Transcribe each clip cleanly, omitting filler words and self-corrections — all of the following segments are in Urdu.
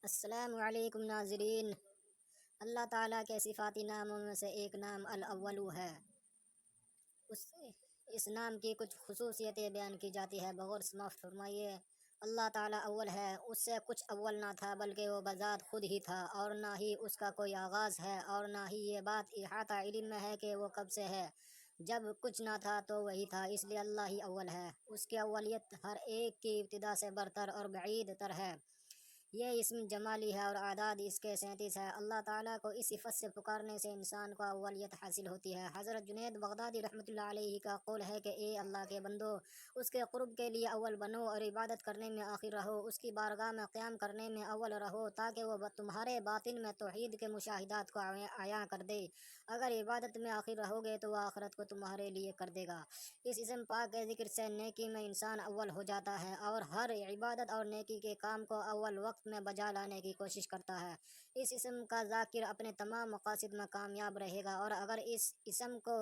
السلام علیکم ناظرین۔ اللہ تعالیٰ کے صفاتی ناموں میں سے ایک نام الاول ہے۔ اس اس نام کی کچھ خصوصیتیں بیان کی جاتی ہے، بغور سماعت فرمائیے۔ اللہ تعالیٰ اول ہے، اس سے کچھ اول نہ تھا بلکہ وہ بذات خود ہی تھا، اور نہ ہی اس کا کوئی آغاز ہے، اور نہ ہی یہ بات احاطہ علم میں ہے کہ وہ کب سے ہے۔ جب کچھ نہ تھا تو وہی تھا، اس لیے اللہ ہی اول ہے۔ اس کی اولیت ہر ایک کی ابتدا سے برتر اور بعید تر ہے۔ یہ اسم جمالی ہے اور اعداد اس کے 37 ہے۔ اللہ تعالیٰ کو اس صفت سے پکارنے سے انسان کو اولیت حاصل ہوتی ہے۔ حضرت جنید بغدادی رحمۃ اللہ علیہ کا قول ہے کہ اے اللہ کے بندو، اس کے قرب کے لیے اول بنو اور عبادت کرنے میں آخر رہو، اس کی بارگاہ میں قیام کرنے میں اول رہو، تاکہ وہ تمہارے باطن میں توحید کے مشاہدات کو عیاں کر دے۔ اگر عبادت میں آخر رہو گے تو وہ آخرت کو تمہارے لیے کر دے گا۔ اس اسم پاک کے ذکر سے نیکی میں انسان اول ہو جاتا ہے اور ہر عبادت اور نیکی کے کام کو اول وقت میں بجا لانے کی کوشش کرتا ہے۔ اس اسم کا ذاکر اپنے تمام مقاصد میں کامیاب رہے گا، اور اگر اس اسم کو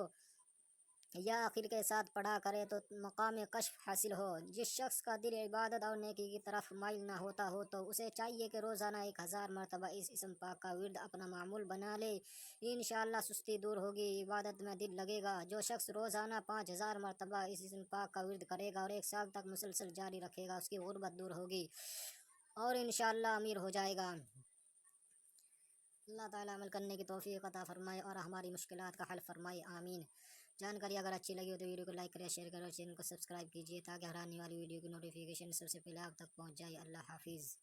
یا آخر کے ساتھ پڑھا کرے تو مقام کشف حاصل ہو۔ جس شخص کا دل عبادت اور نیکی کی طرف مائل نہ ہوتا ہو تو اسے چاہیے کہ روزانہ 1000 مرتبہ اس اسم پاک کا ورد اپنا معمول بنا لے۔ انشاءاللہ سستی دور ہوگی، عبادت میں دل لگے گا۔ جو شخص روزانہ 5000 مرتبہ اس اسم پاک کا ورد کرے گا اور 1 سال تک مسلسل جاری رکھے گا، اس کی غربت دور ہوگی اور انشاءاللہ امیر ہو جائے گا۔ اللہ تعالیٰ عمل کرنے کی توفیق عطا فرمائے اور ہماری مشکلات کا حل فرمائے، آمین۔ جانکاری اگر اچھی لگی ہو تو ویڈیو کو لائک کریں، شیئر کریں اور چینل کو سبسکرائب کیجیے تاکہ ہر آنے والی ویڈیو کی نوٹیفیکیشن سب سے پہلے آپ تک پہنچ جائے۔ اللہ حافظ۔